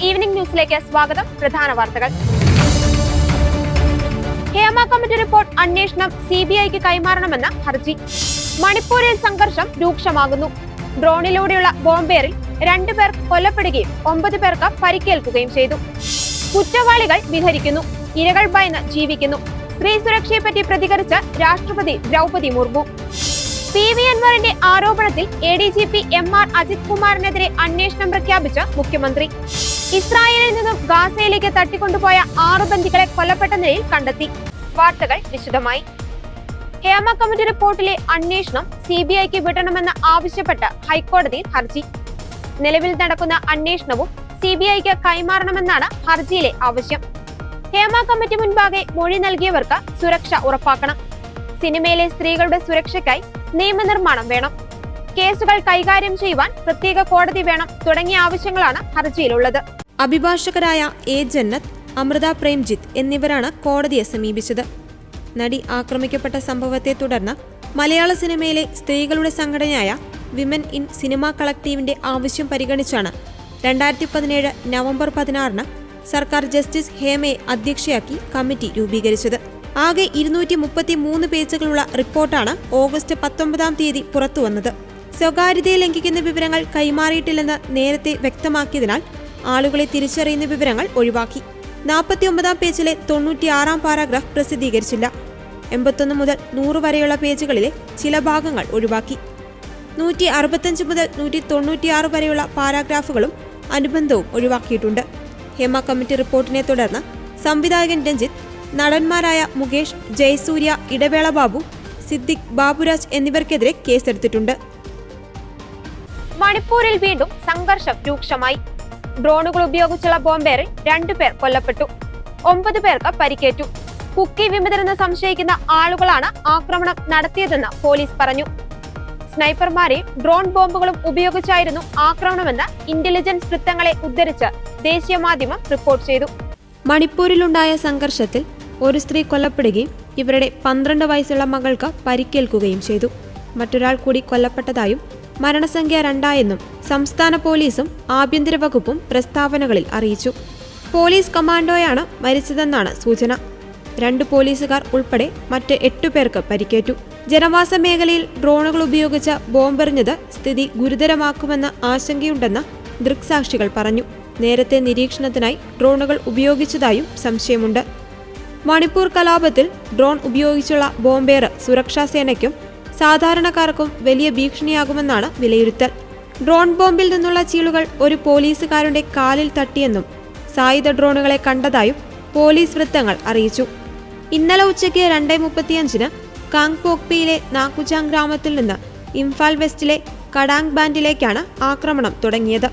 Evening ന്യൂസിലേക്ക് സ്വാഗതം. പ്രധാന വാർത്തകൾ. ഹേമ കമ്മിറ്റി റിപ്പോർട്ട് അന്വേഷണം CBIക്ക് കൈമാറണമെന്ന ഹർജി. മണിപ്പൂരിൽ സംഘർഷം രൂക്ഷമാകുന്നു. ഡ്രോണിലൂടെയുള്ള ബോംബേറിൽ 2 പേർ കൊല്ലപ്പെടുകയും 9 പേർക്ക് പരിക്കേൽക്കുകയും ചെയ്തു. കുറ്റവാളികൾ വിഹരിക്കുന്നു. ഇരകൾ ഭയന്ന് ജീവിക്കുന്നു. സ്ത്രീ സുരക്ഷയെപ്പറ്റി പ്രതികരിച്ച രാഷ്ട്രപതി ദ്രൗപദി മുർമു. PV അൻവറിന്റെ ആരോപണത്തിൽ ADGP MR അജിത് കുമാറിനെതിരെ അന്വേഷണം പ്രഖ്യാപിച്ച മുഖ്യമന്ത്രി. ഇസ്രായേലിൽ നിന്നും ഗാസയിലേക്ക് തട്ടിക്കൊണ്ടുപോയ 6 ബന്ദികളെ കൊല്ലപ്പെട്ട നിലയിൽ കണ്ടെത്തി. വാർത്തകൾ വിശദമായി. ഹേമ കമ്മിറ്റി റിപ്പോർട്ടിലെ അന്വേഷണം CBIക്ക് വിടണമെന്ന് ആവശ്യപ്പെട്ട് ഹൈക്കോടതിയിൽ ഹർജി. നിലവിൽ നടക്കുന്ന അന്വേഷണവും CBIക്ക് കൈമാറണമെന്നാണ് ഹർജിയിലെ ആവശ്യം. ഹേമ കമ്മിറ്റി മുൻപാകെ മൊഴി നൽകിയവർക്ക് സുരക്ഷ ഉറപ്പാക്കണം. സിനിമയിലെ സ്ത്രീകളുടെ സുരക്ഷയ്ക്കായി നിയമനിർമ്മാണം വേണം. കേസുകൾ കൈകാര്യം ചെയ്യുവാൻ പ്രത്യേക കോടതി വേണം തുടങ്ങിയ ആവശ്യങ്ങളാണ് ഹർജിയിലുള്ളത്. അഭിഭാഷകരായ A. ജന്നത്ത്, അമൃത പ്രേംജിത്ത് എന്നിവരാണ് കോടതിയെ സമീപിച്ചത്. നടി ആക്രമിക്കപ്പെട്ട സംഭവത്തെ തുടർന്ന് മലയാള സിനിമയിലെ സ്ത്രീകളുടെ സംഘടനയായ വിമൻ ഇൻ സിനിമ കളക്ടീവിന്റെ ആവശ്യം പരിഗണിച്ചാണ് 2017 നവംബർ 16 സർക്കാർ ജസ്റ്റിസ് ഹേമയെ അധ്യക്ഷയാക്കി കമ്മിറ്റി രൂപീകരിച്ചത്. ആകെ 233 പേജുകളുള്ള റിപ്പോർട്ടാണ് ഓഗസ്റ്റ് 19 പുറത്തുവന്നത്. സ്വകാര്യതയെ ലംഘിക്കുന്ന വിവരങ്ങൾ കൈമാറിയിട്ടില്ലെന്ന് നേരത്തെ വ്യക്തമാക്കിയതിനാൽ ആളുകളെ തിരിച്ചറിയുന്ന വിവരങ്ങൾ ഒഴിവാക്കി. 49 പേജിലെ 96 പാരാഗ്രാഫ് പ്രസിദ്ധീകരിച്ചില്ല. 81 മുതൽ 100 വരെയുള്ള പേജുകളിലെ ചില ഭാഗങ്ങൾ ഒഴിവാക്കി. 165 മുതൽ 196 വരെയുള്ള പാരാഗ്രാഫുകളും അനുബന്ധവും ഒഴിവാക്കിയിട്ടുണ്ട്. ഹേമ കമ്മിറ്റി റിപ്പോർട്ടിനെ തുടർന്ന് സംവിധായകൻ രഞ്ജിത്ത്, നടന്മാരായ മുകേഷ്, ജയസൂര്യ, ഇടവേള ബാബു, സിദ്ദിഖ്, ബാബുരാജ് എന്നിവർക്കെതിരെ കേസെടുത്തിട്ടുണ്ട്. മണിപ്പൂരിൽ വീണ്ടും സംഘർഷം രൂക്ഷമായി. ഡ്രോണുകൾ ഉപയോഗിച്ചുള്ള ബോംബേറിൽ 2 പേർ കൊല്ലപ്പെട്ടു. 9 പേർക്ക് പരിക്കേറ്റു. കുക്കി വിമതരെന്ന് സംശയിക്കുന്ന ആളുകളാണ് ആക്രമണം നടത്തിയതെന്ന് പോലീസ് പറഞ്ഞു. സ്നൈപ്പർമാരെയും ഡ്രോൺ ബോംബുകളും ഉപയോഗിച്ചായിരുന്നു ആക്രമണമെന്ന് ഇന്റലിജൻസ് വൃത്തങ്ങളെ ഉദ്ധരിച്ച് ദേശീയ മാധ്യമം റിപ്പോർട്ട് ചെയ്തു. മണിപ്പൂരിലുണ്ടായ സംഘർഷത്തിൽ ഒരു സ്ത്രീ കൊല്ലപ്പെടുകയും ഇവരുടെ 12 വയസ്സുള്ള മകൾക്ക് പരിക്കേൽക്കുകയും ചെയ്തു. മറ്റൊരാൾ കൂടി കൊല്ലപ്പെട്ടതായും മരണസംഖ്യ 2 സംസ്ഥാന പോലീസും ആഭ്യന്തര വകുപ്പും പ്രസ്താവനകളിൽ അറിയിച്ചു. പോലീസ് കമാൻഡോയാണ് മരിച്ചതെന്നാണ് സൂചന. 2 പോലീസുകാർ ഉൾപ്പെടെ മറ്റ് 8 പേർക്ക് പരിക്കേറ്റു. ജനവാസ മേഖലയിൽ ഡ്രോണുകൾ ഉപയോഗിച്ച് ബോംബെറിഞ്ഞത് സ്ഥിതി ഗുരുതരമാക്കുമെന്ന ആശങ്കയുണ്ടെന്ന് ദൃക്സാക്ഷികൾ പറഞ്ഞു. നേരത്തെ നിരീക്ഷണത്തിനായി ഡ്രോണുകൾ ഉപയോഗിച്ചതായും സംശയമുണ്ട്. മണിപ്പൂർ കലാപത്തിൽ ഡ്രോൺ ഉപയോഗിച്ചുള്ള ബോംബേറ് സുരക്ഷാ സേനയ്ക്കും സാധാരണക്കാർക്കും വലിയ ഭീഷണിയാകുമെന്നാണ് വിലയിരുത്തൽ. ഡ്രോൺ ബോംബിൽ നിന്നുള്ള ചീളുകൾ ഒരു പോലീസുകാരന്റെ കാലിൽ തട്ടിയെന്നും സായുധ ഡ്രോണുകളെ കണ്ടതായും പോലീസ് വൃത്തങ്ങൾ അറിയിച്ചു. ഇന്നലെ ഉച്ചയ്ക്ക് 2:35 കാങ്പോക്പിയിലെ നാക്കുചാങ് ഗ്രാമത്തിൽ നിന്ന് ഇംഫാൽ വെസ്റ്റിലെ കഡാങ് ബാൻഡിലേക്കാണ് ആക്രമണം തുടങ്ങിയത്.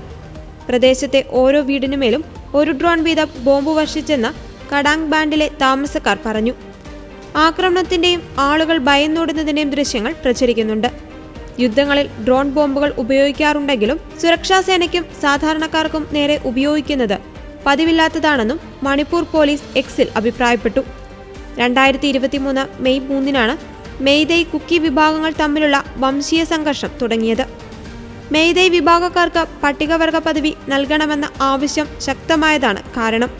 പ്രദേശത്തെ ഓരോ വീടിനുമേലും ഒരു ഡ്രോൺ വീതം ബോംബ് വർഷിച്ചെന്ന് കഡാങ് ബാൻഡിലെ താമസക്കാർ പറഞ്ഞു. ആക്രമണത്തിന്റെയും ആളുകൾ ഭയന്നോടുന്നതിന്റെയും ദൃശ്യങ്ങൾ പ്രചരിക്കുന്നുണ്ട്. യുദ്ധങ്ങളിൽ ഡ്രോൺ ബോംബുകൾ ഉപയോഗിക്കാറുണ്ടെങ്കിലും സുരക്ഷാ സേനയ്ക്കും സാധാരണക്കാർക്കും നേരെ ഉപയോഗിക്കുന്നത് പതിവില്ലാത്തതാണെന്നും മണിപ്പൂർ പോലീസ് എക്സിൽ അഭിപ്രായപ്പെട്ടു. 2023 മെയ് 3 മെയ്തേയ് കുക്കി വിഭാഗങ്ങൾ തമ്മിലുള്ള വംശീയ സംഘർഷം തുടങ്ങിയത്. മെയ്തേയ് വിഭാഗക്കാർക്ക് പട്ടികവർഗ പദവി നൽകണമെന്ന ആവശ്യം ശക്തമായതാണ് കാരണം.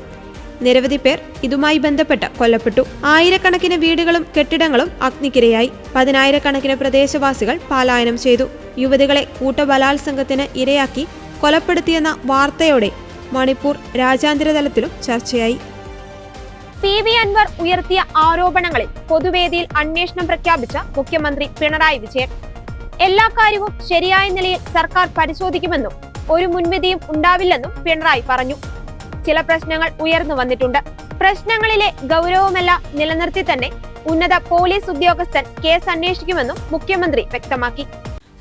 നിരവധി പേർ ഇതുമായി ബന്ധപ്പെട്ട് കൊല്ലപ്പെട്ടു. ആയിരക്കണക്കിന് വീടുകളും കെട്ടിടങ്ങളും അഗ്നിക്കിരയായി. 10,000-കണക്കിന് പ്രദേശവാസികൾ പലായനം ചെയ്തു. യുവതികളെ കൂട്ടബലാത്സംഗത്തിന് ഇരയാക്കി കൊലപ്പെടുത്തിയെന്ന വാർത്തയോടെ മണിപ്പൂർ രാജ്യാന്തര തലത്തിലും ചർച്ചയായി. PV അൻവർ ഉയർത്തിയ ആരോപണങ്ങളിൽ പൊതുവേദിയിൽ അന്വേഷണം പ്രഖ്യാപിച്ച മുഖ്യമന്ത്രി പിണറായി വിജയൻ. എല്ലാ കാര്യവും ശരിയായ നിലയിൽ സർക്കാർ പരിശോധിക്കുമെന്നും ഒരു മുൻവിധിയും ഉണ്ടാവില്ലെന്നും പിണറായി പറഞ്ഞു. ചില പ്രശ്നങ്ങൾ ഉയർന്നു വന്നിട്ടുണ്ട്. പ്രശ്നങ്ങളിലെ ഗൗരവമെല്ലാം നിലനിർത്തി തന്നെ ഉന്നത പോലീസ് ഉദ്യോഗസ്ഥൻ കേസ് അന്വേഷിക്കുമെന്നും മുഖ്യമന്ത്രി വ്യക്തമാക്കി.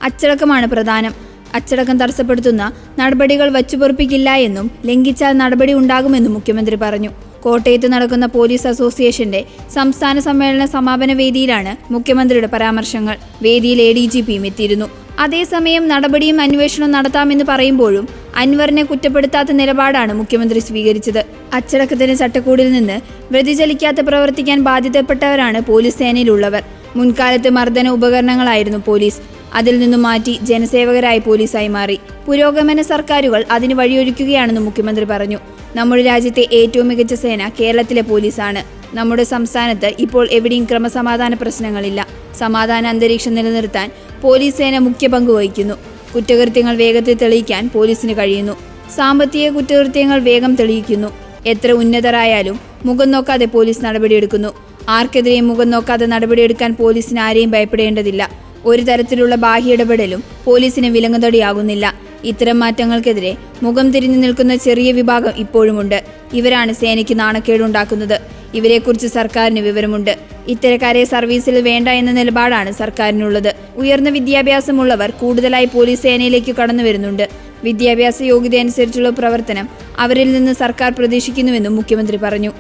അച്ചടക്കമാണ് പ്രധാനം. അച്ചടക്കം തടസ്സപ്പെടുത്തുന്ന നടപടികൾ വച്ചുപൊറുപ്പിക്കില്ല എന്നും ലംഘിച്ചാൽ നടപടി ഉണ്ടാകുമെന്നും മുഖ്യമന്ത്രി പറഞ്ഞു. കോട്ടയത്ത് നടക്കുന്ന പോലീസ് അസോസിയേഷന്റെ സംസ്ഥാന സമ്മേളന സമാപന വേദിയിലാണ് മുഖ്യമന്ത്രിയുടെ പരാമർശങ്ങൾ. വേദിയിൽ ADGPയും എത്തിയിരുന്നു. അതേസമയം നടപടിയും അന്വേഷണവും നടത്താമെന്ന് പറയുമ്പോഴും അൻവറിനെ കുറ്റപ്പെടുത്താത്ത നിലപാടാണ് മുഖ്യമന്ത്രി സ്വീകരിച്ചത്. അച്ചടക്കത്തിന് ചട്ടക്കൂടിൽ നിന്ന് വ്യതിചലിക്കാതെ പ്രവർത്തിക്കാൻ ബാധ്യതപ്പെട്ടവരാണ് പോലീസ് സേനയിലുള്ളവർ. മുൻകാലത്ത് മർദ്ദന ഉപകരണങ്ങളായിരുന്നു പോലീസ്. അതിൽ നിന്നും മാറ്റി ജനസേവകരായി പോലീസായി മാറി. പുരോഗമന സർക്കാരുകൾ അതിന് വഴിയൊരുക്കുകയാണെന്നും മുഖ്യമന്ത്രി പറഞ്ഞു. നമ്മുടെ രാജ്യത്തെ ഏറ്റവും മികച്ച സേന കേരളത്തിലെ പോലീസാണ്. നമ്മുടെ സംസ്ഥാനത്ത് ഇപ്പോൾ എവിടെയും ക്രമസമാധാന പ്രശ്നങ്ങളില്ല. സമാധാന അന്തരീക്ഷം നിലനിർത്താൻ പോലീസ് സേന മുഖ്യ പങ്ക് വഹിക്കുന്നു. കുറ്റകൃത്യങ്ങൾ വേഗത്തിൽ തെളിയിക്കാൻ പോലീസിന് കഴിയുന്നു. സാമ്പത്തിക കുറ്റകൃത്യങ്ങൾ വേഗം തെളിയിക്കുന്നു. എത്ര ഉന്നതരായാലും മുഖം നോക്കാതെ പോലീസ് നടപടിയെടുക്കുന്നു. ആർക്കെതിരെയും മുഖം നോക്കാതെ നടപടിയെടുക്കാൻ പോലീസിന് ആരെയും ഭയപ്പെടേണ്ടതില്ല. ഒരു തരത്തിലുള്ള ബാഹ്യ ഇടപെടലും പോലീസിന് വിലങ്ങുതടിയാകുന്നില്ല. ഇത്തരം മാറ്റങ്ങൾക്കെതിരെ മുഖം തിരിഞ്ഞു നിൽക്കുന്ന ചെറിയ വിഭാഗം ഇപ്പോഴുമുണ്ട്. ഇവരാണ് സേനയ്ക്ക് നാണക്കേടുണ്ടാക്കുന്നത്. ഇവരെക്കുറിച്ച് സർക്കാരിന് വിവരമുണ്ട്. ഇത്തരക്കാരെ സർവീസിൽ വേണ്ട എന്ന നിലപാടാണ് സർക്കാരിനുള്ളത്. ഉയർന്ന വിദ്യാഭ്യാസമുള്ളവർ കൂടുതലായി പോലീസ് സേനയിലേക്ക് കടന്നു വരുന്നുണ്ട്. വിദ്യാഭ്യാസ യോഗ്യത അനുസരിച്ചുള്ള പ്രവർത്തനം അവരിൽ നിന്ന് സർക്കാർ പ്രതീക്ഷിക്കുന്നുവെന്നും മുഖ്യമന്ത്രി പറഞ്ഞു.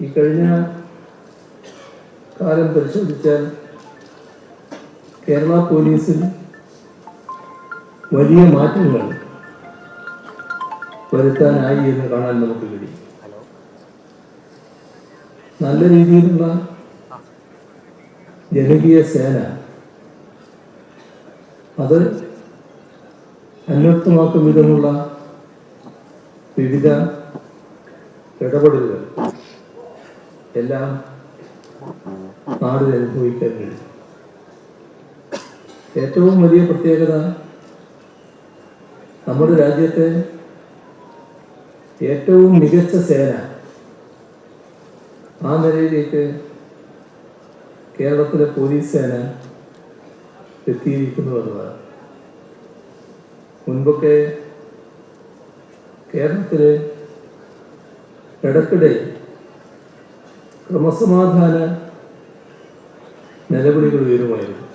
ഈ കഴിഞ്ഞ കാലം പരിശോധിച്ചാൽ കേരള പോലീസിൽ വലിയ മാറ്റങ്ങൾ വരുത്താനായി എന്ന് കാണാൻ നമുക്ക് കഴിയും. നല്ല രീതിയിലുള്ള ജനകീയ സേന അത് അന്വർത്ഥമാക്കും വിധമുള്ള വിവിധ ഇടപെടലുകൾ എല്ലാം നാടിൽ അനുഭവിക്കാൻ കഴിയും. ഏറ്റവും വലിയ പ്രത്യേകത നമ്മുടെ രാജ്യത്തെ ഏറ്റവും മികച്ച സേന ആ നിലയിലേക്ക് കേരളത്തിലെ പോലീസ് സേന എത്തിയിരിക്കുന്നു എന്നതാണ്. മുൻപൊക്കെ കേരളത്തിലെ ഇടയ്ക്കിടെ ക്രമസമാധാന നിലവിളികൾ ഉയരുമായിരുന്നു.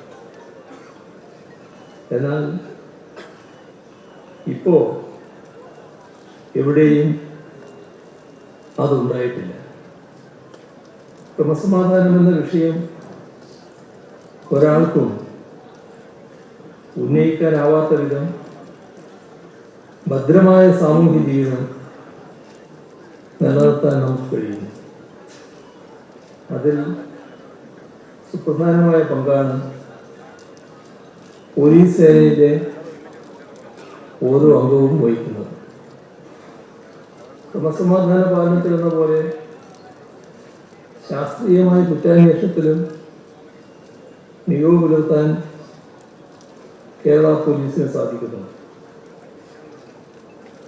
എന്നാൽ ഇപ്പോ എവിടെയും അതുണ്ടായിട്ടില്ല. ക്രമസമാധാനം എന്ന വിഷയം ഒരാൾക്കും ഉന്നയിക്കാനാവാത്ത വിധം ഭദ്രമായ സാമൂഹ്യ ജീവിതം നിലനിർത്താൻ നമുക്ക് കഴിയുന്നു. അതിൽ സുപ്രധാനമായ പങ്കാണ് പോലീസ് സേനയിലെ ഓരോ അംഗവും വഹിക്കുന്നത്. ക്രമസമാധാന പാലനത്തിൽ എന്ന പോലെ ശാസ്ത്രീയമായ കുറ്റാന്വേഷണത്തിലും മികവ് പുലർത്താൻ കേരള പോലീസിന് സാധിക്കുന്നു.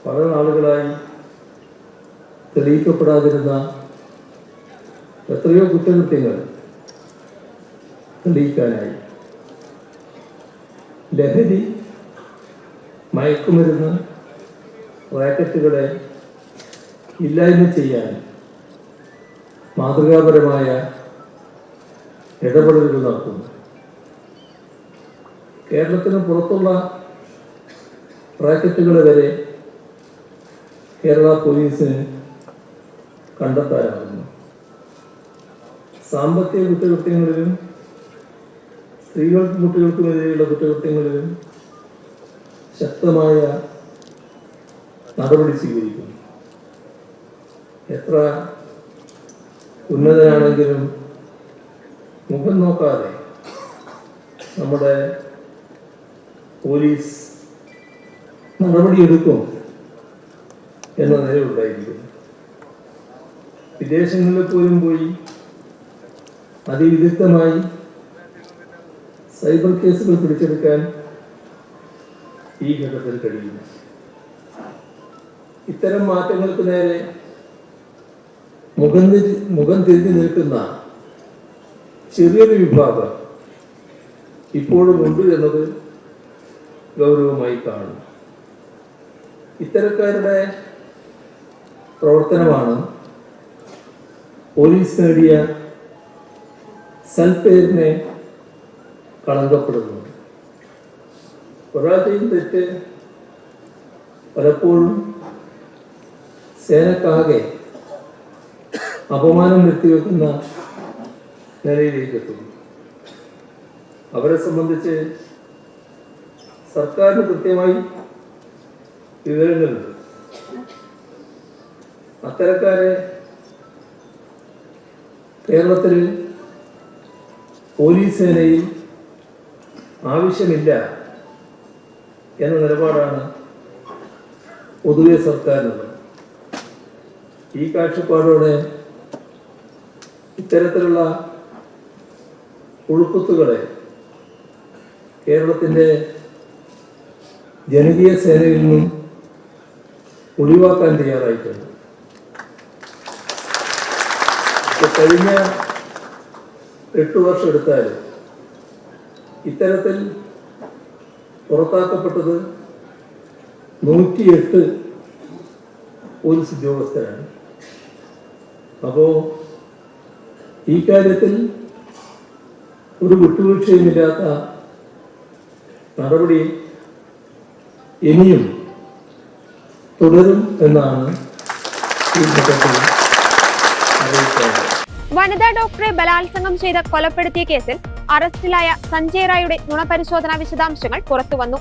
പല നാളുകളായി തെളിയിക്കപ്പെടാതിരുന്ന എത്രയോ കുറ്റകൃത്യങ്ങൾ തെളിയിക്കാനായി. ലഹരി, മയക്കുമരുന്ന് റാക്കറ്റുകളെ ഇല്ലായ്മ ചെയ്യാൻ മാതൃകാപരമായ ഇടപെടലുകൾ നടത്തുന്നു. കേരളത്തിന് പുറത്തുള്ള റാക്കറ്റുകളെ വരെ കേരള പോലീസിന് കണ്ടെത്താനാകുന്നു. സാമ്പത്തിക കുറ്റകൃത്യങ്ങളിലും സ്ത്രീകൾക്കും കുട്ടികൾക്കുമെതിരെയുള്ള കുറ്റകൃത്യങ്ങളിലും ശക്തമായ നടപടി സ്വീകരിക്കുന്നു. എത്ര ഉന്നതനാണെങ്കിലും മുഖം നോക്കാതെ നമ്മുടെ പോലീസ് നടപടിയെടുക്കും എന്ന നിലയുണ്ടായിരിക്കുന്നു. വിദേശങ്ങളിൽ പോലും പോയി അതിവിദഗ്ധമായി സൈബർ കേസുകൾ പിടിച്ചെടുക്കാൻ ഈ ഘട്ടത്തിൽ കഴിയുന്നു. ഇത്തരം മാറ്റങ്ങൾക്ക് നേരെ മുഖം തിരിഞ്ഞു നിൽക്കുന്ന ചെറിയൊരു വിഭാഗം ഇപ്പോഴും ഉണ്ട് എന്നത് ഗൗരവമായി കാണുന്നു. ഇത്തരക്കാരുടെ പ്രവർത്തനമാണ് പോലീസ് നേടിയ സൽപ്പേരിനെ കളങ്കപ്പെടുന്നത്. ഒരാൾ ചെയ്യുന്ന തെറ്റ് പലപ്പോഴും സേനക്കാകെ അപമാനം നിർത്തിവെക്കുന്ന നിലയിലേക്ക് എത്തുന്നു. അവരെ സംബന്ധിച്ച് സർക്കാരിന് കൃത്യമായി വിവരങ്ങളുണ്ട്. അത്തരക്കാരെ കേരളത്തിൽ പോലീസ് സേനയിൽ ആവശ്യമില്ല എന്ന നിലപാടാണ് പൊതുവെ സർക്കാരിനുള്ളത്. ഈ കാഴ്ചപ്പാടോടെ ഇത്തരത്തിലുള്ള ഉൾക്കുത്തുകളെ കേരളത്തിൻ്റെ ജനകീയ സേനയിൽ നിന്നും ഒഴിവാക്കാൻ തയ്യാറായിട്ടുണ്ട്. കഴിഞ്ഞ 8 വർഷം എടുത്താൽ ഇത്തരത്തിൽ പുറത്താക്കപ്പെട്ടത് 108 പോലീസ് ഉദ്യോഗസ്ഥരാണ്. അപ്പോൾ ഈ കാര്യത്തിൽ ഒരു വിട്ടുവീഴ്ചയുമില്ലാത്ത നടപടി ഇനിയും തുടരും എന്നാണ് ഈ ഘട്ടത്തിൽ അറിയിക്കുന്നത്. വനിതാ ഡോക്ടറെ ബലാത്സംഗം ചെയ്ത് കൊലപ്പെടുത്തിയ കേസിൽ അറസ്റ്റിലായ സഞ്ജയ് റായുടെ നുണപരിശോധനാ വിശദാംശങ്ങൾ പുറത്തുവന്നു.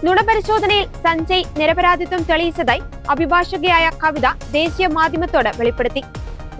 നുണപരിശോധനയിൽ സഞ്ജയ് നിരപരാധിത്വം തെളിയിച്ചതായി അഭിഭാഷകയായ കവിത ദേശീയ മാധ്യമത്തോട് വെളിപ്പെടുത്തി.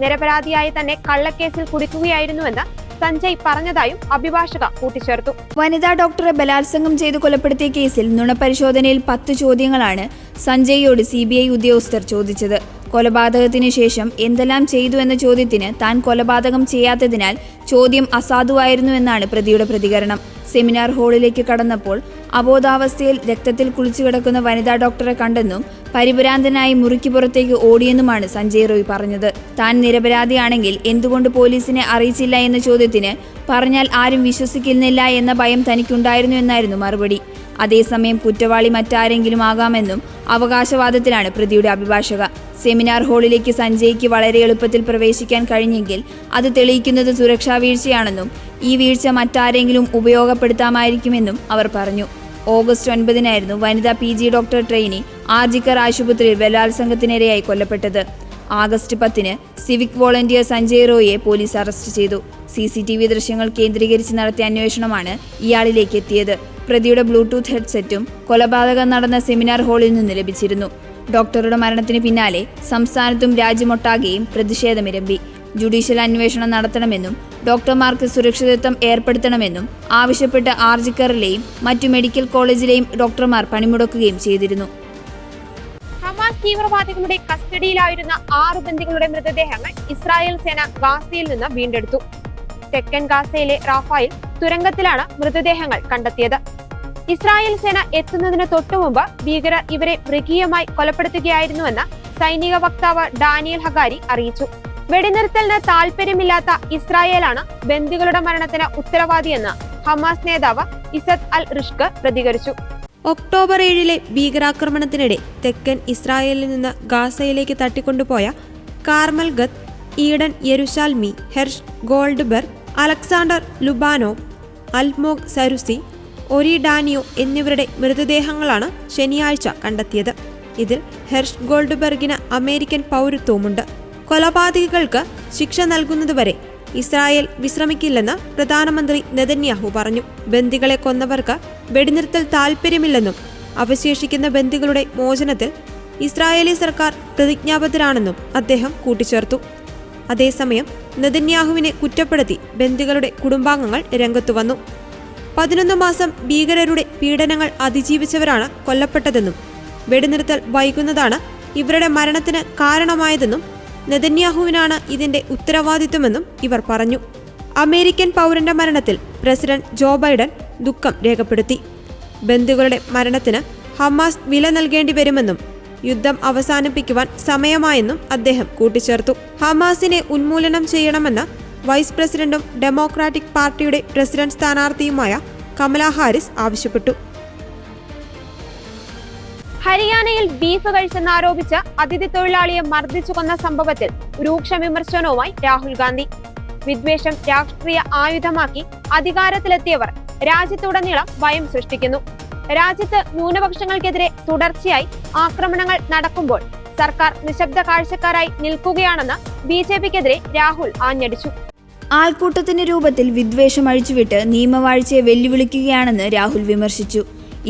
നിരപരാധിയായി തന്നെ കള്ളക്കേസിൽ കുടുക്കുകയായിരുന്നുവെന്ന് സഞ്ജയ് പറഞ്ഞതായും അഭിഭാഷക കൂട്ടിച്ചേർത്തു. വനിതാ ഡോക്ടറെ ബലാത്സംഗം ചെയ്ത് കൊലപ്പെടുത്തിയ കേസിൽ നുണപരിശോധനയിൽ 10 ചോദ്യങ്ങളാണ് സഞ്ജയിയോട് CBI ഉദ്യോഗസ്ഥർ ചോദിച്ചത്. കൊലപാതകത്തിന് ശേഷം എന്തെല്ലാം ചെയ്തു എന്ന ചോദ്യത്തിന് താൻ കൊലപാതകം ചെയ്യാത്തതിനാൽ ചോദ്യം അസാധുവായിരുന്നുവെന്നാണ് പ്രതിയുടെ പ്രതികരണം. സെമിനാർ ഹാളിലേക്ക് കടന്നപ്പോൾ അബോധാവസ്ഥയിൽ രക്തത്തിൽ കുളിച്ചു കിടക്കുന്ന വനിതാ ഡോക്ടറെ കണ്ടെന്നും പരിഭ്രാന്തനായി മുറിക്ക് പുറത്തേക്ക് ഓടിയെന്നുമാണ് സഞ്ജയ് റോയ് പറഞ്ഞത്. താൻ നിരപരാധിയാണെങ്കിൽ എന്തുകൊണ്ട് പോലീസിനെ അറിയിച്ചില്ല എന്ന ചോദ്യത്തിന് പറഞ്ഞാൽ ആരും വിശ്വസിക്കുന്നില്ല എന്ന ഭയം തനിക്കുണ്ടായിരുന്നു എന്നായിരുന്നു മറുപടി. അതേസമയം കുറ്റവാളി മറ്റാരെങ്കിലും ആകാമെന്നും അവകാശവാദത്തിലാണ് പ്രതിയുടെ അഭിഭാഷക. സെമിനാർ ഹാളിലേക്ക് സഞ്ജയ്ക്ക് വളരെ എളുപ്പത്തിൽ പ്രവേശിക്കാൻ കഴിഞ്ഞെങ്കിൽ അത് തെളിയിക്കുന്നത് സുരക്ഷാ വീഴ്ചയാണെന്നും ഈ വീഴ്ച മറ്റാരെങ്കിലും ഉപയോഗപ്പെടുത്താമായിരിക്കുമെന്നും അവർ പറഞ്ഞു. ഓഗസ്റ്റ് 9-നായിരുന്നു വനിതാ PG ഡോക്ടർ ട്രെയിനി ആർജിക്കർ ആശുപത്രിയിൽ ബലാത്സംഗത്തിനിരയായി കൊല്ലപ്പെട്ടത്. ആഗസ്റ്റ് 10-ന് സിവിക് വോളണ്ടിയർ സഞ്ജയ് റോയിയെ പോലീസ് അറസ്റ്റ് ചെയ്തു. CCTV ദൃശ്യങ്ങൾ കേന്ദ്രീകരിച്ച് നടത്തിയ അന്വേഷണമാണ് ഇയാളിലേക്ക് എത്തിയത്. പ്രതിയുടെ ബ്ലൂടൂത്ത് ഹെഡ്സെറ്റും കൊലപാതകം നടന്ന സെമിനാർ ഹാളിൽ നിന്ന് ലഭിച്ചിരുന്നു. ഡോക്ടറുടെ മരണത്തിന് പിന്നാലെ സംസ്ഥാനത്തും രാജ്യമൊട്ടാകെയും പ്രതിഷേധമിരമ്പി. ജുഡീഷ്യൽ അന്വേഷണം നടത്തണമെന്നും ഡോക്ടർമാർക്ക് സുരക്ഷിതത്വം ഏർപ്പെടുത്തണമെന്നും ആവശ്യപ്പെട്ട് ആർജിക്കറിലെയും മറ്റു മെഡിക്കൽ കോളേജിലെയും ഡോക്ടർമാർ പണിമുടക്കുകയും ചെയ്തിരുന്നു. ഹമാസ് തീവ്രവാദികളുടെ കസ്റ്റഡിയിലായിരുന്ന 6 ബന്ദികളുടെ മൃതദേഹങ്ങൾ ഇസ്രായേൽ സേന ഗാസയിൽ നിന്ന് വീണ്ടെടുത്തു. തെക്കൻ ഗാസയിലെ റാഫായിൽ തുരങ്കത്തിലാണ് മൃതദേഹങ്ങൾ കണ്ടെത്തിയത്. ഇസ്രായേൽ സേന എത്തുന്നതിന് തൊട്ടുമുമ്പ് ഭീകരർ ഇവരെ മൃഗീയമായി കൊലപ്പെടുത്തുകയായിരുന്നുവെന്ന് സൈനിക വക്താവ് ഡാനിയൽ ഹഗാരി അറിയിച്ചു. വെടിനിർത്തലിന് താൽപര്യമില്ലാത്ത ഇസ്രായേലാണ് ബന്ദികളുടെ മരണത്തിന് ഉത്തരവാദിയെന്ന് ഹമാസ് നേതാവ് ഇസദ് അൽ റിഷ്ക് പ്രതികരിച്ചു. ഒക്ടോബർ 7-ലെ ഭീകരാക്രമണത്തിനിടെ തെക്കൻ ഇസ്രായേലിൽ നിന്ന് ഗാസയിലേക്ക് തട്ടിക്കൊണ്ടുപോയ കാർമൽ ഗത്ത്, ഈഡൻ യെരുശാൽമി, ഹെർഷ് ഗോൾഡ്ബെർഗ്, അലക്സാണ്ടർ ലുബാനോവ്, അൽമോഗ് സരുസി, ഒരി ഡാനിയോ എന്നിവരുടെ മൃതദേഹങ്ങളാണ് ശനിയാഴ്ച കണ്ടെത്തിയത്. ഇതിൽ ഹെർഷ് ഗോൾഡ്ബെർഗിന് അമേരിക്കൻ പൗരത്വവുമുണ്ട്. കൊലപാതകികൾക്ക് ശിക്ഷ നൽകുന്നതുവരെ ഇസ്രായേൽ വിശ്രമിക്കില്ലെന്ന് പ്രധാനമന്ത്രി നെതന്യാഹു പറഞ്ഞു. ബന്ദികളെ കൊന്നവർക്ക് വെടിനിർത്തൽ താൽപര്യമില്ലെന്നും അവശേഷിക്കുന്ന ബന്ദികളുടെ മോചനത്തിൽ ഇസ്രായേലി സർക്കാർ പ്രതിജ്ഞാബദ്ധരാണെന്നും അദ്ദേഹം കൂട്ടിച്ചേർത്തു. അതേസമയം നെതന്യാഹുവിനെ കുറ്റപ്പെടുത്തി ബന്ദികളുടെ കുടുംബാംഗങ്ങൾ രംഗത്തു വന്നു. 11 മാസം ഭീകരരുടെ പീഡനങ്ങൾ അതിജീവിച്ചവരാണ് കൊല്ലപ്പെട്ടതെന്നും വെടിനിർത്തൽ വൈകുന്നതാണ് ഇവരുടെ മരണത്തിന് കാരണമായതെന്നും നെതന്യാഹുവിനാണ് ഇതിന്റെ ഉത്തരവാദിത്വമെന്നും ഇവർ പറഞ്ഞു. അമേരിക്കൻ പൗരന്റെ മരണത്തിൽ പ്രസിഡന്റ് ജോ ബൈഡൻ ദുഃഖം രേഖപ്പെടുത്തി. ബന്ദികളുടെ മരണത്തിന് ഹമാസ് വില നൽകേണ്ടി വരുമെന്നും യുദ്ധം അവസാനിപ്പിക്കുവാൻ സമയമായെന്നും അദ്ദേഹം കൂട്ടിച്ചേർത്തു. ഹമാസിനെ ഉന്മൂലനം ചെയ്യണമെന്ന് വൈസ് പ്രസിഡന്റും ഡെമോക്രാറ്റിക് പാർട്ടിയുടെ പ്രസിഡന്റ് സ്ഥാനാർത്ഥിയുമായ കമല ഹാരിസ് ആവശ്യപ്പെട്ടു. ഹരിയാനയിൽ ബീഫ് കഴിച്ചെന്നാരോപിച്ച് അതിഥി തൊഴിലാളിയെ മർദ്ദിച്ചു കൊന്ന സംഭവത്തിൽ രൂക്ഷ വിമർശനവുമായി രാഹുൽ ഗാന്ധി. വിദ്വേഷം രാഷ്ട്രീയ ആയുധമാക്കി അധികാരത്തിലെത്തിയവർ രാജ്യത്തുടനീളം ഭയം സൃഷ്ടിക്കുന്നു. രാജ്യത്ത് ന്യൂനപക്ഷങ്ങൾക്കെതിരെ തുടർച്ചയായി ആക്രമണങ്ങൾ നടക്കുമ്പോൾ സർക്കാർ നിശബ്ദ കാഴ്ചക്കാരായി നിൽക്കുകയാണെന്ന് BJPക്കെതിരെ രാഹുൽ ആഞ്ഞടിച്ചു. ആൾക്കൂട്ടത്തിന്റെ രൂപത്തിൽ വിദ്വേഷം അഴിച്ചുവിട്ട് നിയമവാഴ്ചയെ വെല്ലുവിളിക്കുകയാണെന്ന് രാഹുൽ വിമർശിച്ചു.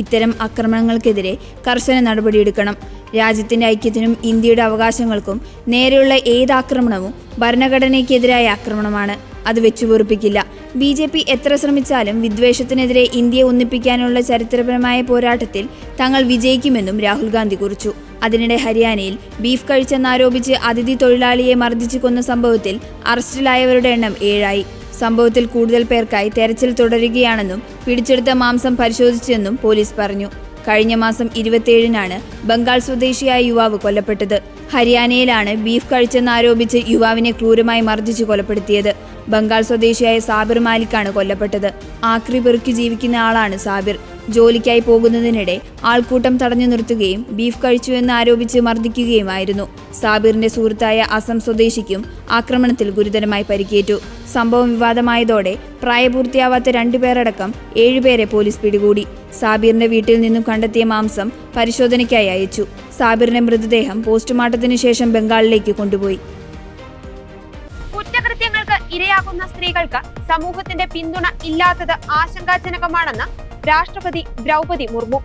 ഇത്തരം ആക്രമണങ്ങൾക്കെതിരെ കർശന നടപടിയെടുക്കണം. രാജ്യത്തിന്റെ ഐക്യത്തിനും ഇന്ത്യയുടെ അവകാശങ്ങൾക്കും നേരെയുള്ള ഏതാക്രമണവും ഭരണഘടനയ്ക്കെതിരായ ആക്രമണമാണ്. അത് വെച്ചുപൊറുപ്പിക്കില്ല. BJP എത്ര ശ്രമിച്ചാലും വിദ്വേഷത്തിനെതിരെ ഇന്ത്യയെ ഒന്നിപ്പിക്കാനുള്ള ചരിത്രപരമായ പോരാട്ടത്തിൽ തങ്ങൾ വിജയിക്കുമെന്നും രാഹുൽ ഗാന്ധി കുറിച്ചു. അതിനിടെ ഹരിയാനയിൽ ബീഫ് കഴിച്ചെന്നാരോപിച്ച് അതിഥി തൊഴിലാളിയെ മർദ്ദിച്ചു കൊന്ന സംഭവത്തിൽ അറസ്റ്റിലായവരുടെ എണ്ണം 7 സംഭവത്തിൽ കൂടുതൽ പേർക്കായി തെരച്ചിൽ തുടരുകയാണെന്നും പിടിച്ചെടുത്ത മാംസം പരിശോധിച്ചെന്നും പോലീസ് പറഞ്ഞു. കഴിഞ്ഞ മാസം 27-നാണ് ബംഗാൾ സ്വദേശിയായ യുവാവ് കൊല്ലപ്പെട്ടത്. ഹരിയാനയിലാണ് ബീഫ് കഴിച്ചെന്നാരോപിച്ച് യുവാവിനെ ക്രൂരമായി മർദ്ദിച്ചു കൊലപ്പെടുത്തിയത്. ബംഗാൾ സ്വദേശിയായ സാബിർ മാലിക്കാണ് കൊല്ലപ്പെട്ടത്. ആക്രി പെറുക്കി ജീവിക്കുന്ന ആളാണ് സാബിർ. ജോലിക്കായി പോകുന്നതിനിടെ ആൾക്കൂട്ടം തടഞ്ഞു നിർത്തുകയും ബീഫ് കഴിച്ചുവെന്ന് ആരോപിച്ച് മർദ്ദിക്കുകയുമായിരുന്നു. സാബിറിന്റെ സുഹൃത്തായ അസം സ്വദേശിക്കും ആക്രമണത്തിൽ ഗുരുതരമായി പരിക്കേറ്റു. സംഭവം വിവാദമായതോടെ പ്രായപൂർത്തിയാവാത്ത 2 പേരടക്കം 7 പേരെ പോലീസ് പിടികൂടി. സാബിറിന്റെ വീട്ടിൽ നിന്നും കണ്ടെത്തിയ മാംസം പരിശോധനയ്ക്കായി അയച്ചു. സാബിറിന്റെ മൃതദേഹം പോസ്റ്റ്മോർട്ടത്തിന് ശേഷം ബംഗാളിലേക്ക് കൊണ്ടുപോയി. കുറ്റകൃത്യങ്ങൾക്ക് ഇരയാകുന്ന സ്ത്രീകൾക്ക് സമൂഹത്തിന്റെ പിന്തുണ ഇല്ലാത്തത് ആശങ്കാജനകമാണെന്ന് രാഷ്ട്രപതി ദ്രൗപദി മുർമു.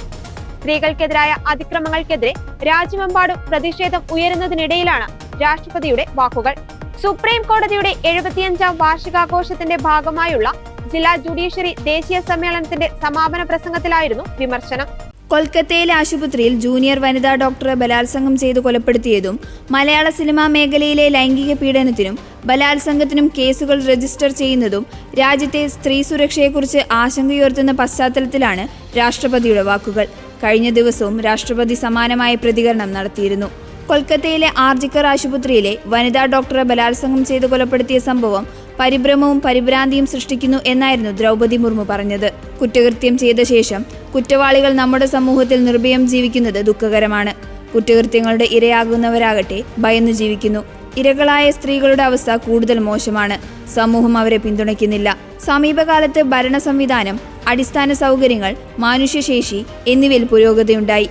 സ്ത്രീകൾക്കെതിരായ അതിക്രമങ്ങൾക്കെതിരെ രാജ്യമെമ്പാടും പ്രതിഷേധം ഉയരുന്നതിനിടയിലാണ് രാഷ്ട്രപതിയുടെ വാക്കുകൾ. സുപ്രീം കോടതിയുടെ 75-ാം വാർഷികാഘോഷത്തിന്റെ ഭാഗമായുള്ള ജില്ലാ ജുഡീഷ്യറി ദേശീയ സമ്മേളനത്തിന്റെ സമാപന പ്രസംഗത്തിലായിരുന്നു വിമർശനം. കൊൽക്കത്തയിലെ ആശുപത്രിയിൽ ജൂനിയർ വനിതാ ഡോക്ടറെ ബലാത്സംഗം ചെയ്ത് കൊലപ്പെടുത്തിയതും മലയാള സിനിമാ മേഖലയിലെ ലൈംഗിക പീഡനത്തിനും ബലാത്സംഗത്തിനും കേസുകൾ രജിസ്റ്റർ ചെയ്യുന്നതും രാജ്യത്തെ സ്ത്രീ സുരക്ഷയെക്കുറിച്ച് ആശങ്കയുയർത്തുന്ന പശ്ചാത്തലത്തിലാണ് രാഷ്ട്രപതിയുടെ വാക്കുകൾ. കഴിഞ്ഞ ദിവസവും രാഷ്ട്രപതി സമാനമായ പ്രതികരണം നടത്തിയിരുന്നു. കൊൽക്കത്തയിലെ ആർജിക്കർ ആശുപത്രിയിലെ വനിതാ ഡോക്ടറെ ബലാത്സംഗം ചെയ്ത് കൊലപ്പെടുത്തിയ സംഭവം പരിഭ്രമവും പരിഭ്രാന്തിയും സൃഷ്ടിക്കുന്നു എന്നായിരുന്നു ദ്രൗപദി മുർമു പറഞ്ഞത്. കുറ്റകൃത്യം ചെയ്ത ശേഷം കുറ്റവാളികൾ നമ്മുടെ സമൂഹത്തിൽ നിർഭയം ജീവിക്കുന്നത് ദുഃഖകരമാണ്. കുറ്റകൃത്യങ്ങളുടെ ഇരയാകുന്നവരാകട്ടെ ഭയന്നു ജീവിക്കുന്നു. ഇരകളായ സ്ത്രീകളുടെ അവസ്ഥ കൂടുതൽ മോശമാണ്. സമൂഹം അവരെ പിന്തുണയ്ക്കുന്നില്ല. സമീപകാലത്ത് ഭരണ സംവിധാനം, അടിസ്ഥാന സൗകര്യങ്ങൾ, മാനുഷ്യശേഷി എന്നിവയിൽ പുരോഗതിയുണ്ടായി.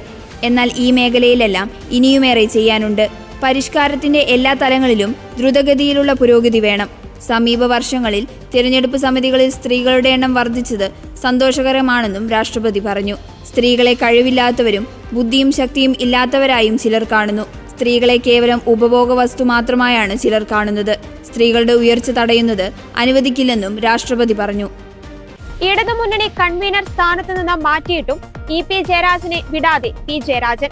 എന്നാൽ ഈ മേഖലയിലെല്ലാം ഇനിയുമേറെ ചെയ്യാനുണ്ട്. പരിഷ്കാരത്തിന്റെ എല്ലാ തലങ്ങളിലും ദ്രുതഗതിയിലുള്ള പുരോഗതി വേണം. സമീപ വർഷങ്ങളിൽ തിരഞ്ഞെടുപ്പ് സമിതികളിൽ സ്ത്രീകളുടെ എണ്ണം വർദ്ധിച്ചത് സന്തോഷകരമാണെന്നും രാഷ്ട്രപതി പറഞ്ഞു. സ്ത്രീകളെ കഴിവില്ലാത്തവരും ബുദ്ധിയും ശക്തിയും ഇല്ലാത്തവരായും ചിലർ കാണുന്നു. സ്ത്രീകളെ കേവലം ഉപഭോഗ വസ്തു മാത്രമായാണ് ചിലർ കാണുന്നത്. സ്ത്രീകളുടെ ഉയർച്ച തടയുന്നത് അനുവദിക്കില്ലെന്നും രാഷ്ട്രപതി പറഞ്ഞു. ഇടതുമുന്നണി കൺവീനർ സ്ഥാനത്ത് നിന്ന് മാറ്റിയിട്ടും EP ജയരാജനെ വിടാതെ P ജയരാജൻ.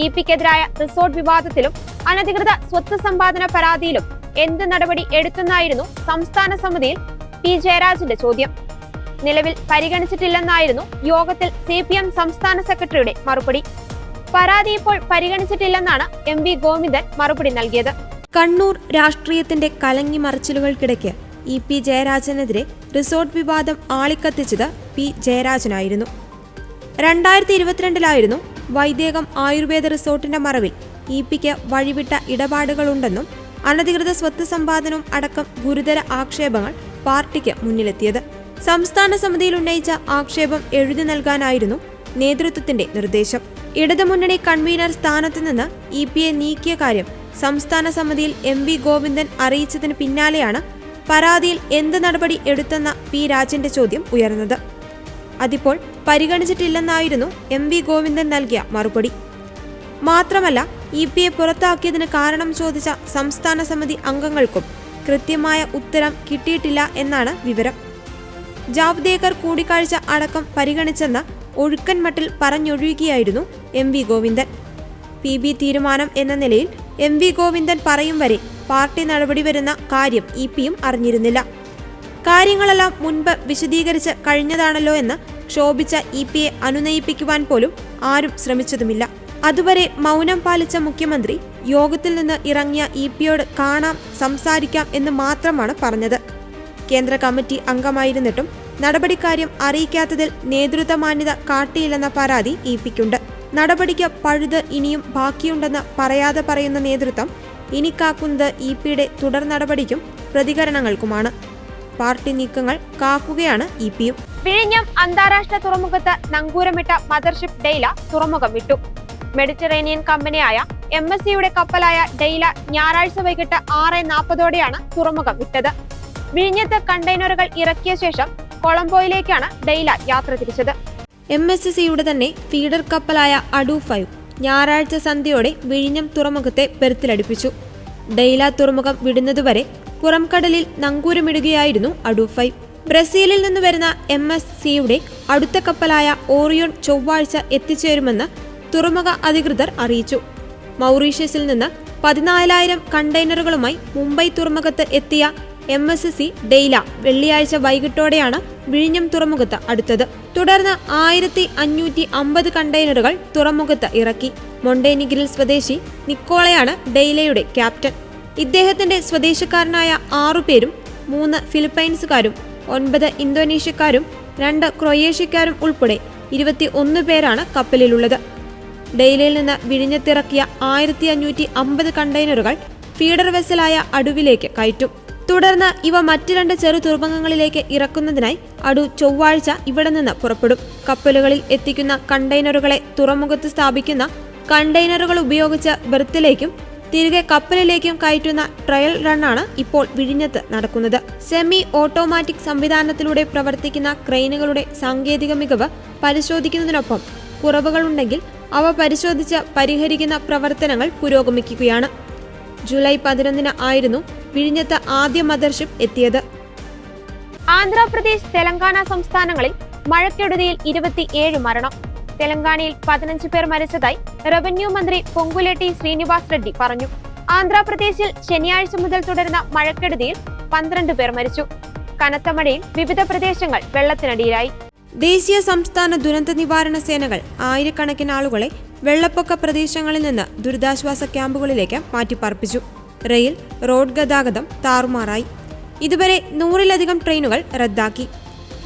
EPക്കെതിരായ റിസോർട്ട് വിവാദത്തിലും അനധികൃത സ്വത്ത് സമ്പാദന പരാതിയിലും എന്ത് നടപടി എടുത്തെന്നായിരുന്നു സംസ്ഥാന സമിതിയിൽ P ജയരാജന്റെ ചോദ്യം. നിലവിൽ പരിഗണിച്ചിട്ടില്ലെന്നായിരുന്നു യോഗത്തിൽ CPM സംസ്ഥാന സെക്രട്ടറിയുടെ മറുപടി. പരാതി ഇപ്പോൾ പരിഗണിച്ചിട്ടില്ലെന്നാണ് MV ഗോവിന്ദൻ മറുപടി നൽകിയത്. കണ്ണൂർ രാഷ്ട്രീയത്തിന്റെ കലങ്ങി മറിച്ചിലുകൾക്കിടയ്ക്ക് EP ജയരാജനെതിരെ റിസോർട്ട് വിവാദം ആളിക്കത്തിച്ചത് P ജയരാജനായിരുന്നു. 2022-ലായിരുന്നു വൈദേകം ആയുർവേദ റിസോർട്ടിന്റെ മറവിൽ EPക്ക് വഴിവിട്ട ഇടപാടുകളുണ്ടെന്നും അനധികൃത സ്വത്ത് സമ്പാദനവും അടക്കം ഗുരുതര ആക്ഷേപങ്ങൾ പാർട്ടിക്ക് മുന്നിലെത്തിയത്. സംസ്ഥാന സമിതിയിൽ ഉന്നയിച്ച ആക്ഷേപം എഴുതി നൽകാനായിരുന്നു നേതൃത്വത്തിന്റെ നിർദ്ദേശം. ഇടതുമുന്നണി കൺവീനർ സ്ഥാനത്ത് നിന്ന് EPയെ നീക്കിയ കാര്യം സംസ്ഥാന സമിതിയിൽ MV ഗോവിന്ദൻ അറിയിച്ചതിന് പിന്നാലെയാണ് പരാതിയിൽ എന്ത് നടപടി എടുത്തെന്ന P രാജന്റെ ചോദ്യം ഉയർന്നത്. അതിപ്പോൾ പരിഗണിച്ചിട്ടില്ലെന്നായിരുന്നു MV ഗോവിന്ദൻ നൽകിയ മറുപടി. മാത്രമല്ല EPയെ പുറത്താക്കിയതിന് കാരണം ചോദിച്ച സംസ്ഥാന സമിതി അംഗങ്ങൾക്കും കൃത്യമായ ഉത്തരം കിട്ടിയിട്ടില്ല എന്നാണ് വിവരം. ജാവ്ദേക്കർ കൂടിക്കാഴ്ച അടക്കം പരിഗണിച്ചെന്ന ഒഴുക്കൻ മട്ടിൽ പറഞ്ഞൊഴിയുകയായിരുന്നു MV ഗോവിന്ദൻ. PB തീരുമാനം എന്ന നിലയിൽ MV ഗോവിന്ദൻ പറയും വരെ പാർട്ടി നടപടി വരുന്ന കാര്യം EPയും അറിഞ്ഞിരുന്നില്ല. കാര്യങ്ങളെല്ലാം മുൻപ് വിശദീകരിച്ച് കഴിഞ്ഞതാണല്ലോ എന്ന് ക്ഷോഭിച്ച EPയെ അനുനയിപ്പിക്കുവാൻ പോലും ആരും ശ്രമിച്ചതുമില്ല. അതുവരെ മൗനം പാലിച്ച മുഖ്യമന്ത്രി യോഗത്തിൽ നിന്ന് ഇറങ്ങിയ EPയോട് കാണാം, സംസാരിക്കാം എന്ന് മാത്രമാണ് പറഞ്ഞത്. കേന്ദ്ര കമ്മിറ്റി അംഗമായിരുന്നിട്ടും നടപടിക്കാര്യം അറിയിക്കാത്തതിൽ നേതൃത്വമാന്യത കാട്ടിയില്ലെന്ന പരാതി EPക്കുണ്ട്. നടപടിക്ക് പഴുത് ഇനിയും ബാക്കിയുണ്ടെന്ന് പറയാതെ പറയുന്ന നേതൃത്വം ഇനി കാക്കുന്നത് EPയുടെ തുടർ നടപടിക്കും പ്രതികരണങ്ങൾക്കുമാണ്. പാർട്ടി നീക്കങ്ങൾ കാക്കുകയാണ് EPയും. വിഴിഞ്ഞം അന്താരാഷ്ട്ര തുറമുഖത്ത് നങ്കൂരമിട്ട മദർഷിപ്പ് ഡെയ്ല തുറമുഖം വിട്ടു. മെഡിറ്ററേനിയൻ കമ്പനിയായ MSCയുടെ കപ്പലായ ഡെയ്ല ഞായറാഴ്ച വൈകിട്ട് 6:40 തുറമുഖം വിട്ടത്. വിഴിഞ്ഞത്ത് കണ്ടെയ്നറുകൾ ഇറക്കിയ ശേഷം കൊളംബോയിലേക്കാണ് ഡെയ്ല യാത്ര തിരിച്ചത്. MSCയുടെ തന്നെ ഫീഡർ കപ്പലായ അഡു 5 ഞായറാഴ്ച സന്ധ്യയോടെ വിഴിഞ്ഞം തുറമുഖത്തെ ബെർത്തിലടുപ്പിച്ചു. ഡെയ്ല തുറമുഖം വിടുന്നതുവരെ പുറംകടലിൽ നങ്കൂരമിടുകയായിരുന്നു അഡു 5. ബ്രസീലിൽ നിന്ന് വരുന്ന MSCയുടെ അടുത്ത കപ്പലായ ഓറിയോൺ ചൊവ്വാഴ്ച എത്തിച്ചേരുമെന്ന് തുറമുഖ അധികൃതർ അറിയിച്ചു. മൗറീഷ്യസിൽ നിന്ന് 14,000 കണ്ടെയ്നറുകളുമായി മുംബൈ തുറമുഖത്ത് എത്തിയ MSC ഡെയ്ല വെള്ളിയാഴ്ച വൈകിട്ടോടെയാണ് വിഴിഞ്ഞം തുറമുഖത്ത് അടുത്തത്. തുടർന്ന് 1550 കണ്ടെയ്നറുകൾ തുറമുഖത്ത് ഇറക്കി. മൊണ്ടേനിഗ്രിൽ സ്വദേശി നിക്കോളയാണ് ഡെയ്ലയുടെ ക്യാപ്റ്റൻ. ഇദ്ദേഹത്തിന്റെ സ്വദേശക്കാരനായ 6 പേരും 3 ഫിലിപ്പൈൻസുകാരും 9 ഇന്തോനേഷ്യക്കാരും 2 ക്രൊയേഷ്യക്കാരും ഉൾപ്പെടെ 21 പേരാണ് കപ്പലിലുള്ളത്. ഡെയ്ലയിൽ നിന്ന് വിഴിഞ്ഞത്തിറക്കിയ 1550 കണ്ടെയ്നറുകൾ ഫീഡർ വെസലായ അടുവിലേക്ക് കയറ്റും. തുടർന്ന് ഇവ മറ്റ് 2 ചെറു തുറമുഖങ്ങളിലേക്ക് ഇറക്കുന്നതിനായി അടു ചൊവ്വാഴ്ച ഇവിടെ നിന്ന് പുറപ്പെടും. കപ്പലുകളിൽ എത്തിക്കുന്ന കണ്ടെയ്നറുകളെ തുറമുഖത്ത് സ്ഥാപിക്കുന്ന കണ്ടെയ്നറുകൾ ഉപയോഗിച്ച് ബെർത്തിലേക്കും തിരികെ കപ്പലിലേക്കും കയറ്റുന്ന ട്രയൽ റണ്ണാണ് ഇപ്പോൾ വിഴിഞ്ഞത്ത് നടക്കുന്നത്. സെമി ഓട്ടോമാറ്റിക് സംവിധാനത്തിലൂടെ പ്രവർത്തിക്കുന്ന ക്രെയിനുകളുടെ സാങ്കേതിക മികവ് പരിശോധിക്കുന്നതിനൊപ്പം കുറവുകളുണ്ടെങ്കിൽ അവ പരിശോധിച്ച് പരിഹരിക്കുന്ന പ്രവർത്തനങ്ങൾ പുരോഗമിക്കുകയാണ്. ജൂലൈ 11 ആയിരുന്നു വിഴിഞ്ഞത്ത് ആദ്യ മദർഷിപ്പ് എത്തിയത്. ആന്ധ്രാപ്രദേശ്, തെലങ്കാന സംസ്ഥാനങ്ങളിൽ മഴക്കെടുതിയിൽ 27 മരണം. തെലങ്കാനയിൽ 15 പേർ മരിച്ചതായി റവന്യൂ മന്ത്രി പൊങ്കുലെട്ടി ശ്രീനിവാസ് റെഡ്ഡി പറഞ്ഞു. ആന്ധ്രാപ്രദേശിൽ ശനിയാഴ്ച മുതൽ തുടരുന്ന മഴക്കെടുതിയിൽ 12 പേർ മരിച്ചു. കനത്ത മഴയിൽ വിവിധ പ്രദേശങ്ങൾ വെള്ളത്തിനടിയിലായി. ദേശീയ സംസ്ഥാന ദുരന്ത നിവാരണ സേനകൾ ആയിരക്കണക്കിന് ആളുകളെ വെള്ളപ്പൊക്ക പ്രദേശങ്ങളിൽ നിന്ന് ദുരിതാശ്വാസ ക്യാമ്പുകളിലേക്ക് മാറ്റിപ്പാർപ്പിച്ചു. റെയിൽ, റോഡ് ഗതാഗതം താറുമാറായി. ഇതുവരെ 100-ലധികം ട്രെയിനുകൾ റദ്ദാക്കി.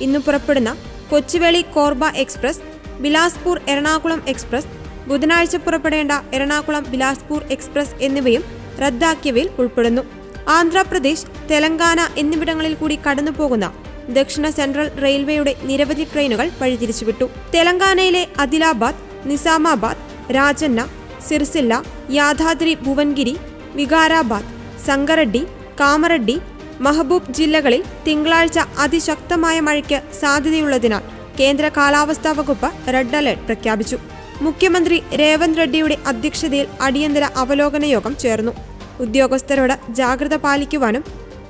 ഇന്ന് പുറപ്പെടുന്ന കൊച്ചുവേളി കോർബ എക്സ്പ്രസ്, ബിലാസ്പൂർ എറണാകുളം എക്സ്പ്രസ്, ബുധനാഴ്ച പുറപ്പെടേണ്ട എറണാകുളം ബിലാസ്പൂർ എക്സ്പ്രസ് എന്നിവയും റദ്ദാക്കിയവയിൽ ഉൾപ്പെടുന്നു. ആന്ധ്രാപ്രദേശ്, തെലങ്കാന എന്നിവിടങ്ങളിൽ കൂടി കടന്നുപോകുന്ന ദക്ഷിണ സെൻട്രൽ റെയിൽവേയുടെ നിരവധി ട്രെയിനുകൾ വഴിതിരിച്ചുവിട്ടു. തെലങ്കാനയിലെ അദിലാബാദ്, നിസാമാബാദ്, രാജന്ന, സിർസില്ല, യാദാദ്രി ഭുവൻഗിരി, വികാരാബാദ്, സംഗറെഡ്ഡി, കാമറെഡ്ഡി, മഹബൂബ് ജില്ലകളിൽ തിങ്കളാഴ്ച അതിശക്തമായ മഴയ്ക്ക് സാധ്യതയുള്ളതിനാൽ കേന്ദ്ര കാലാവസ്ഥാ വകുപ്പ് റെഡ് അലർട്ട് പ്രഖ്യാപിച്ചു. മുഖ്യമന്ത്രി രേവന്ത് റെഡ്ഡിയുടെ അധ്യക്ഷതയിൽ അടിയന്തര അവലോകന യോഗം ചേർന്നു. ഉദ്യോഗസ്ഥരോട് ജാഗ്രത പാലിക്കുവാനും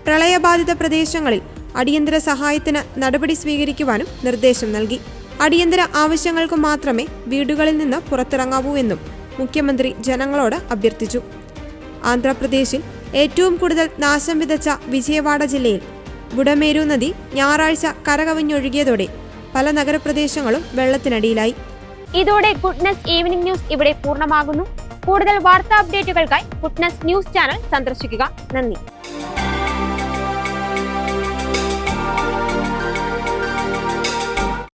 പ്രളയബാധിത പ്രദേശങ്ങളിൽ അടിയന്തര സഹായത്തിന് നടപടി സ്വീകരിക്കുവാനും നിർദ്ദേശം നൽകി. അടിയന്തര ആവശ്യങ്ങൾക്ക് മാത്രമേ വീടുകളിൽ നിന്ന് പുറത്തിറങ്ങാവൂ എന്നും മുഖ്യമന്ത്രി ജനങ്ങളോട് അഭ്യർത്ഥിച്ചു. ആന്ധ്രാപ്രദേശിൽ ഏറ്റവും കൂടുതൽ നാശം വിതച്ച വിജയവാഡ ജില്ലയിൽ ബുഡമേരു നദി ഞായറാഴ്ച കരകവിഞ്ഞൊഴുകിയതോടെ പല നഗരപ്രദേശങ്ങളും വെള്ളത്തിനടിയിലായി. ഇതോടെ ഗുഡ്നസ് ഈവനിംഗ് ന്യൂസ് ഇവിടെ പൂർണ്ണമാകുന്നു. കൂടുതൽ വാർത്താ അപ്ഡേറ്റുകൾക്കായി ഗുഡ്നസ് ന്യൂസ് ചാനൽ സന്ദർശിക്കുക. നന്ദി.